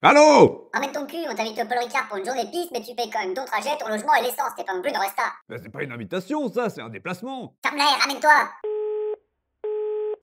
Allô? Emmène ton cul, on t'invite au Paul Ricard pour une journée de piste, mais tu payes quand même ton trajet, ton logement et l'essence, t'es pas non plus de resta. Bah, c'est pas une invitation, ça, c'est un déplacement. Ferme l'air, ramène-toi.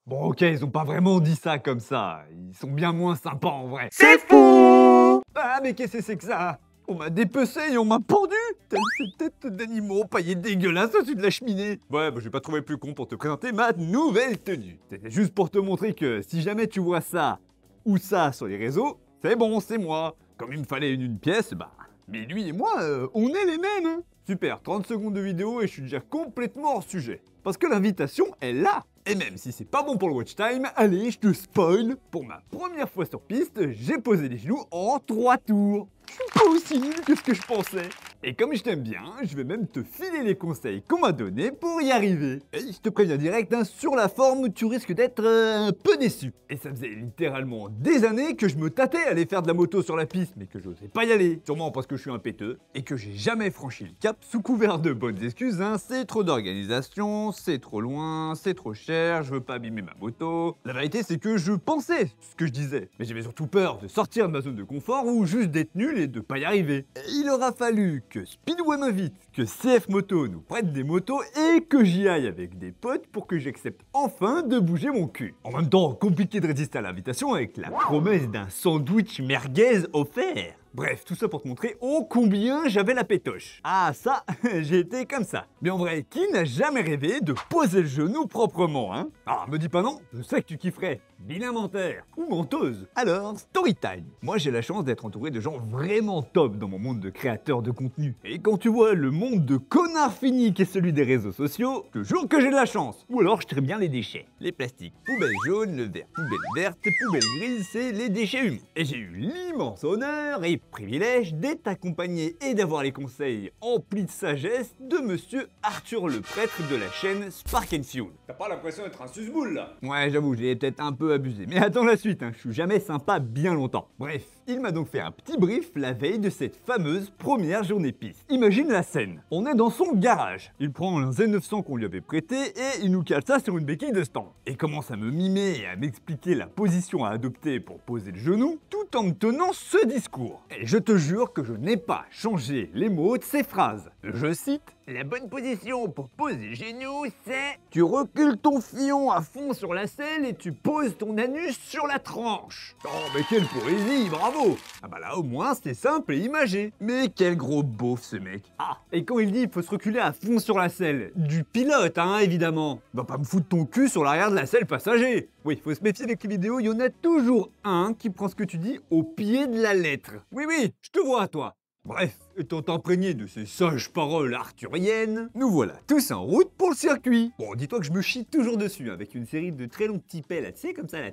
Bon, ok, ils ont pas vraiment dit ça comme ça. Ils sont bien moins sympas en vrai. C'est fou! Ah, mais qu'est-ce que c'est que ça? On m'a dépecé et on m'a pendu! Telle ces têtes d'animaux paillées dégueulasses au-dessus de la cheminée. Ouais, bah j'ai pas trouvé plus con pour te présenter ma nouvelle tenue. C'était juste pour te montrer que si jamais tu vois ça ou ça sur les réseaux, c'est bon, c'est moi. Comme il me fallait une pièce, bah... Mais lui et moi, on est les mêmes, hein. Super, 30 secondes de vidéo et je suis déjà complètement hors sujet. Parce que l'invitation est là. Et même si c'est pas bon pour le watch time, allez, je te spoil. Pour ma première fois sur piste, j'ai posé les genoux en 3 tours. Je suis pas aussi nul que ce que je pensais. Et comme je t'aime bien, je vais même te filer les conseils qu'on m'a donnés pour y arriver. Et je te préviens direct, hein, sur la forme, tu risques d'être un peu déçu. Et ça faisait littéralement des années que je me tâtais à aller faire de la moto sur la piste, mais que j'osais pas y aller. Sûrement parce que je suis un péteux, et que j'ai jamais franchi le cap sous couvert de bonnes excuses, hein. C'est trop d'organisation, c'est trop loin, c'est trop cher, je veux pas abîmer ma moto. La vérité, c'est que je pensais ce que je disais, mais j'avais surtout peur de sortir de ma zone de confort ou juste d'être nul et de pas y arriver. Et il aura fallu que Speedway m'invite, que CF Moto nous prête des motos et que j'y aille avec des potes pour que j'accepte enfin de bouger mon cul. En même temps, compliqué de résister à l'invitation avec la promesse d'un sandwich merguez offert. Bref, tout ça pour te montrer ô combien j'avais la pétoche. Ah ça, j'ai été comme ça. Mais en vrai, qui n'a jamais rêvé de poser le genou proprement, hein? Ah, me dis pas non, je sais que tu kifferais. Vilain menteur ou menteuse. Alors, story time. Moi, j'ai la chance d'être entouré de gens vraiment top dans mon monde de créateurs de contenu. Et quand tu vois le monde de connards finis qu'est celui des réseaux sociaux, je te jure que j'ai de la chance. Ou alors, je trie bien les déchets. Les plastiques, poubelle jaune, le verre, poubelle verte, poubelle grise, c'est les déchets humains. Et j'ai eu l'immense honneur et privilège d'être accompagné et d'avoir les conseils emplis de sagesse de monsieur Arthur le prêtre de la chaîne Spark and Fuel. T'as pas l'impression d'être un susboule là? Ouais, j'avoue, j'ai peut-être un peu abusé. Mais attends la suite, hein, je suis jamais sympa bien longtemps. Bref, il m'a donc fait un petit brief la veille de cette fameuse première journée piste. Imagine la scène. On est dans son garage. Il prend un Z900 qu'on lui avait prêté et il nous cale ça sur une béquille de stand. Et commence à me mimer et à m'expliquer la position à adopter pour poser le genou, tout en me tenant ce discours. Et je te jure que je n'ai pas changé les mots de ces phrases. Je cite: la bonne position pour poser le genou, c'est... Tu recules ton fion à fond sur la selle et tu poses ton anus sur la tranche. Oh, mais quelle poésie, bravo! Ah bah là, au moins, c'est simple et imagé. Mais quel gros beauf, ce mec. Ah, et quand il dit il faut se reculer à fond sur la selle, du pilote, hein, évidemment. Va pas me foutre ton cul sur l'arrière de la selle passager. Oui, faut se méfier avec les vidéos, il y en a toujours un qui prend ce que tu dis au pied de la lettre. Oui, oui, je te vois, toi. Bref, étant imprégné de ces sages paroles arthuriennes, nous voilà tous en route pour le circuit. Bon, dis-toi que je me chie toujours dessus, avec une série de très longs petits pets là, tu sais, comme ça là.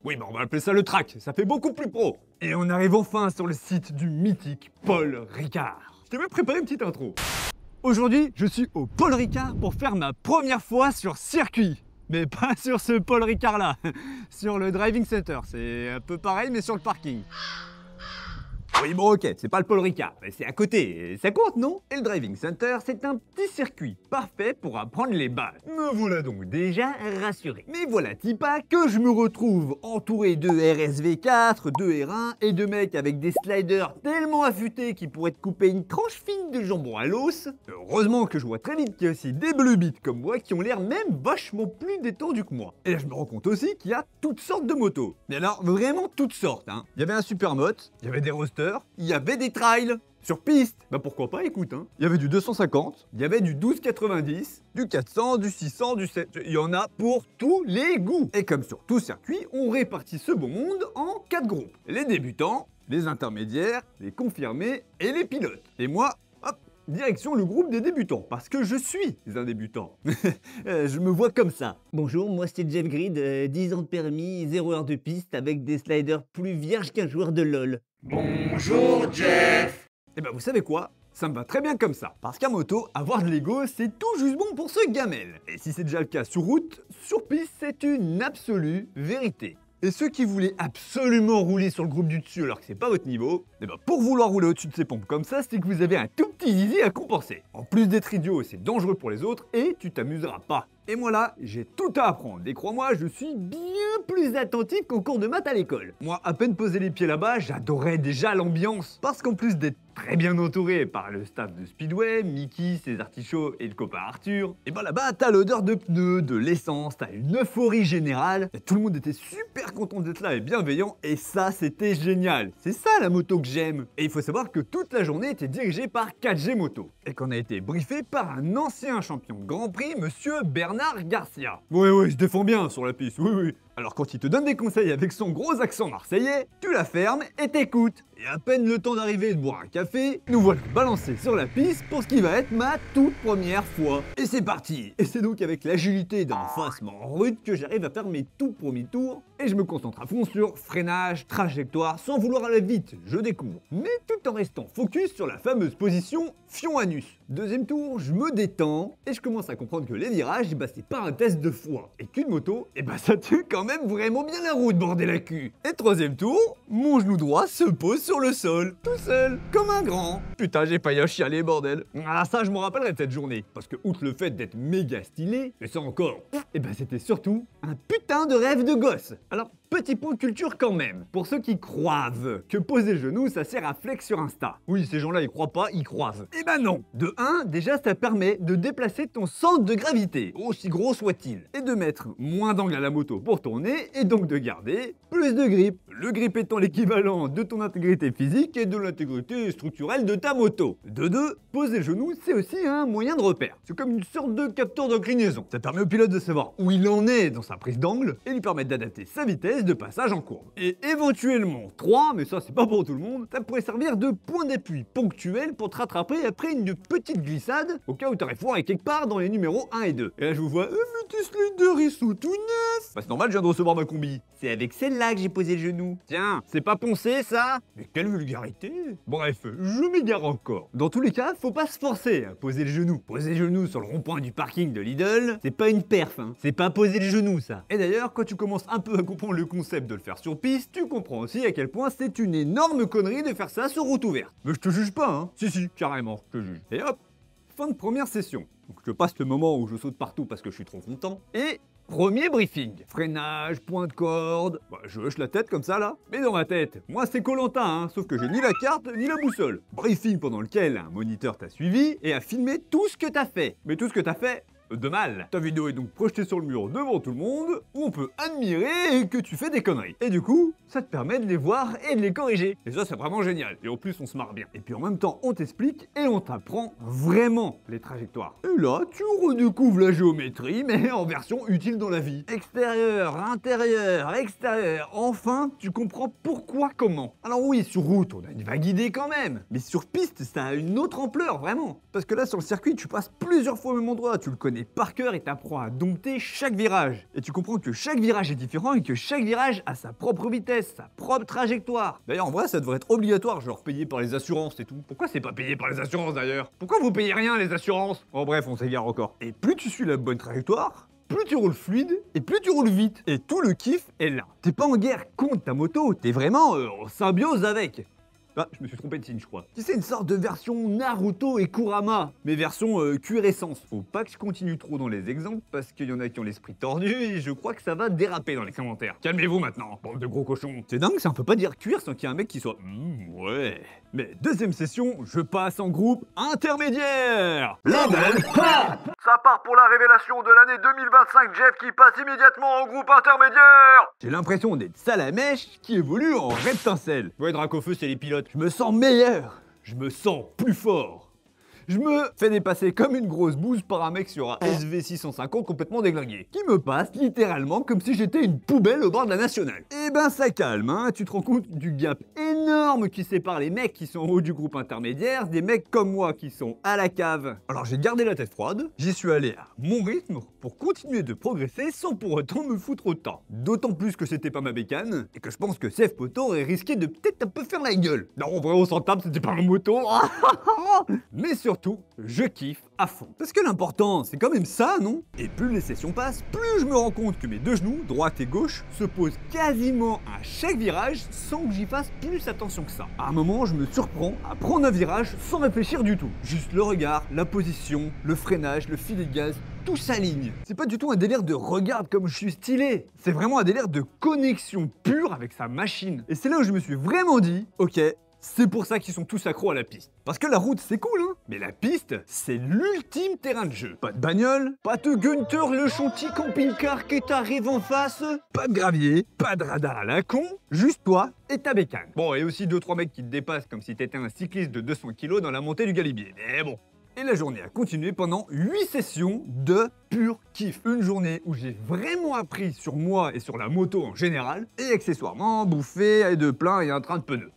Oui, mais on va appeler ça le track, ça fait beaucoup plus pro. Et on arrive enfin sur le site du mythique Paul Ricard. Je t'ai même préparé une petite intro. Aujourd'hui, je suis au Paul Ricard pour faire ma première fois sur circuit. Mais pas sur ce Paul Ricard là, sur le Driving Center, c'est un peu pareil mais sur le parking. Oui, bon, ok, c'est pas le Paul Ricard, mais c'est à côté, ça compte, non? Et le Driving Center, c'est un petit circuit parfait pour apprendre les bases. Me voilà donc déjà rassuré. Mais voilà, pas que je me retrouve entouré de RSV4, de R1 et de mecs avec des sliders tellement affûtés qu'ils pourraient te couper une tranche fine de jambon à l'os. Heureusement que je vois très vite qu'il y a aussi des bleubites comme moi qui ont l'air même vachement plus détendus que moi. Et là, je me rends compte aussi qu'il y a toutes sortes de motos. Mais alors, vraiment toutes sortes, hein. Il y avait un Supermoto, il y avait des roasters, il y avait des trails sur piste. Bah pourquoi pas, écoute, hein. Il y avait du 250, il y avait du 1290, du 400, du 600, du 7... Il y en a pour tous les goûts. Et comme sur tout circuit, on répartit ce beau monde en 4 groupes. Les débutants, les intermédiaires, les confirmés et les pilotes. Et moi, hop, direction le groupe des débutants, parce que je suis un débutant. Je me vois comme ça. Bonjour, moi c'est Jeff Grid, 10 ans de permis, 0 heure de piste, avec des sliders plus vierges qu'un joueur de LoL. Bonjour Jeff. Et ben vous savez quoi? Ça me va très bien comme ça. Parce qu'à moto, avoir de l'ego, c'est tout juste bon pour se gamelle. Et si c'est déjà le cas sur route, sur piste, c'est une absolue vérité. Et ceux qui voulaient absolument rouler sur le groupe du dessus alors que c'est pas votre niveau, et ben pour vouloir rouler au-dessus de ces pompes comme ça, c'est que vous avez un tout petit zizi à compenser. En plus d'être idiot, c'est dangereux pour les autres et tu t'amuseras pas. Et moi là, j'ai tout à apprendre. Et crois-moi, je suis bien plus attentif qu'en cours de maths à l'école. Moi, à peine posé les pieds là-bas, j'adorais déjà l'ambiance. Parce qu'en plus d'être très bien entouré par le staff de Speedway, Mickey, ses artichauts et le copain Arthur, et ben là-bas, t'as l'odeur de pneus, de l'essence, t'as une euphorie générale. Et tout le monde était super content d'être là et bienveillant. Et ça, c'était génial. C'est ça la moto que j'aime. Et il faut savoir que toute la journée était dirigée par 4G Moto. Et qu'on a été briefé par un ancien champion de Grand Prix, monsieur Bernard Garcia. Ouais, il se défend bien sur la piste, oui. Alors quand il te donne des conseils avec son gros accent marseillais, tu la fermes et t'écoutes. Et à peine le temps d'arriver et de boire un café, nous voilà balancés sur la piste pour ce qui va être ma toute première fois. Et c'est parti. Et c'est donc avec l'agilité d'un facement rude que j'arrive à faire mes tout premiers tours. Et je me concentre à fond sur freinage, trajectoire, sans vouloir aller vite, je découvre. Mais tout en restant focus sur la fameuse position fion-anus. Deuxième tour, je me détends et je commence à comprendre que les virages, c'est pas un test de foi. Et qu'une moto, ça tue quand même vraiment bien la route, bordel à cul. Et troisième tour, mon genou droit se pose sur le sol, tout seul, comme un grand. Putain, j'ai failli chialer, bordel. Ah, ça, je m'en rappellerai de cette journée. Parce que, outre le fait d'être méga stylé, et ça encore, c'était surtout un putain de rêve de gosse. Alors, petit point de culture quand même, pour ceux qui croivent que poser le genou, ça sert à flex sur Insta. Oui, ces gens-là, ils croient pas, ils croivent. Non. De 1, déjà, ça permet de déplacer ton centre de gravité, aussi gros soit-il, et de mettre moins d'angle à la moto pour tourner, et donc de garder plus de grip. Le grip étant l'équivalent de ton intégrité physique et de l'intégrité structurelle de ta moto. De 2, poser le genou, c'est aussi un moyen de repère. C'est comme une sorte de capteur d'inclinaison. Ça permet au pilote de savoir où il en est dans sa prise d'angle, et lui permet d'adapter sa vitesse de passage en courbe. Et éventuellement, 3, mais ça c'est pas pour tout le monde, ça pourrait servir de point d'appui ponctuel pour te rattraper après une petite glissade, au cas où t'aurais foiré quelque part dans les numéros 1 et 2. Et là je vous vois, mais tes sliders ils sont tout neufs. C'est normal, je viens de recevoir ma combi. C'est avec celle-là que j'ai posé le genou. Tiens, c'est pas poncé ça? Mais quelle vulgarité. Bref, je m'égare encore. Dans tous les cas, faut pas se forcer à poser le genou. Poser le genou sur le rond-point du parking de Lidl, c'est pas une perf, hein. C'est pas poser le genou ça. Et d'ailleurs, quand tu commences un peu à comprendre le concept de le faire sur piste, tu comprends aussi à quel point c'est une énorme connerie de faire ça sur route ouverte. Mais je te juge pas, hein. Si, carrément, je te juge. Et hop, fin de première session. Donc je passe le moment où je saute partout parce que je suis trop content. Et premier briefing. Freinage, point de corde. Je hoche la tête comme ça là. Mais dans ma tête, moi c'est Koh-Lanta, hein, sauf que j'ai ni la carte ni la boussole. Briefing pendant lequel un moniteur t'a suivi et a filmé tout ce que t'as fait. Mais tout ce que t'as fait de mal. Ta vidéo est donc projetée sur le mur devant tout le monde, où on peut admirer que tu fais des conneries. Et du coup, ça te permet de les voir et de les corriger. Et ça, c'est vraiment génial. Et en plus, on se marre bien. Et puis en même temps, on t'explique et on t'apprend vraiment les trajectoires. Et là, tu redécouvres la géométrie, mais en version utile dans la vie. Extérieur, intérieur, extérieur. Enfin, tu comprends pourquoi, comment. Alors oui, sur route, on a une vague idée quand même. Mais sur piste, ça a une autre ampleur, vraiment. Parce que là, sur le circuit, tu passes plusieurs fois au même endroit. Tu le connais par cœur et t'apprends à dompter chaque virage. Et tu comprends que chaque virage est différent et que chaque virage a sa propre vitesse, sa propre trajectoire. D'ailleurs, en vrai, ça devrait être obligatoire, genre payé par les assurances et tout. Pourquoi c'est pas payé par les assurances d'ailleurs? Pourquoi vous payez rien les assurances? En bref, on s'égare encore. Et plus tu suis la bonne trajectoire, plus tu roules fluide et plus tu roules vite. Et tout le kiff est là. T'es pas en guerre contre ta moto, t'es vraiment en symbiose avec. Ah, je me suis trompé de signe, je crois. Tu sais, une sorte de version Naruto et Kurama, mais version cuir essence. Faut pas que je continue trop dans les exemples, parce qu'il y en a qui ont l'esprit tordu, et je crois que ça va déraper dans les commentaires. Calmez-vous maintenant, bande de gros cochons. C'est dingue, ça on peut pas dire cuir sans qu'il y ait un mec qui soit... ouais. Mais deuxième session, je passe en groupe intermédiaire. Level Pop. Ça part pour la révélation de l'année 2025, Jeff qui passe immédiatement en groupe intermédiaire. J'ai l'impression d'être Salamèche qui évolue en Reptincelle. Ouais, Dracofeu, c'est les pilotes. Je me sens meilleur. Je me sens plus fort. Je me fais dépasser comme une grosse bouse par un mec sur un SV650 complètement déglingué, qui me passe littéralement comme si j'étais une poubelle au bord de la nationale. Et ben ça calme, hein, tu te rends compte du gap énorme qui sépare les mecs qui sont en haut du groupe intermédiaire des mecs comme moi qui sont à la cave. Alors j'ai gardé la tête froide, j'y suis allé à mon rythme pour continuer de progresser sans pour autant me foutre autant. D'autant plus que c'était pas ma bécane, et que je pense que Seth Poto aurait risqué de peut-être un peu faire la gueule. Non, en vrai on s'en tape, c'était pas ma moto. Mais surtout, je kiffe à fond. Parce que l'important, c'est quand même ça, non? Et plus les sessions passent, plus je me rends compte que mes deux genoux, droite et gauche, se posent quasiment à chaque virage sans que j'y fasse plus attention que ça. À un moment, je me surprends à prendre un virage sans réfléchir du tout. Juste le regard, la position, le freinage, le filet de gaz, tout s'aligne. C'est pas du tout un délire de regarde comme je suis stylé. C'est vraiment un délire de connexion pure avec sa machine. Et c'est là où je me suis vraiment dit, ok, c'est pour ça qu'ils sont tous accros à la piste. Parce que la route, c'est cool, hein. Mais la piste, c'est l'ultime terrain de jeu. Pas de bagnole, pas de Gunther le chantier camping-car qui t'arrive en face, pas de gravier, pas de radar à la con, juste toi et ta bécane. Bon, et aussi 2-3 mecs qui te dépassent comme si t'étais un cycliste de 200 kg dans la montée du Galibier. Mais bon. Et la journée a continué pendant 8 sessions de pur kiff. Une journée où j'ai vraiment appris sur moi et sur la moto en général, et accessoirement bouffé à deux pleins et un train de pneus.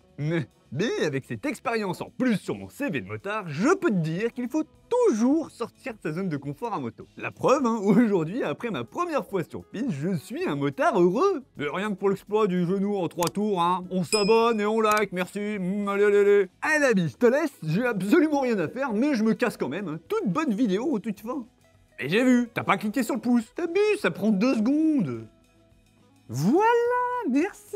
Mais avec cette expérience en plus sur mon CV de motard, je peux te dire qu'il faut toujours sortir de sa zone de confort à moto. La preuve, hein, aujourd'hui, après ma première fois sur piste, je suis un motard heureux. Mais rien que pour l'exploit du genou en 3 tours, hein. On s'abonne et on like, merci. Allez, allez, allez. Allez la bise, je te laisse, j'ai absolument rien à faire, mais je me casse quand même. Hein. Toute bonne vidéo au toute fin. Et j'ai vu, t'as pas cliqué sur le pouce. T'abuses, ça prend 2 secondes. Voilà, merci.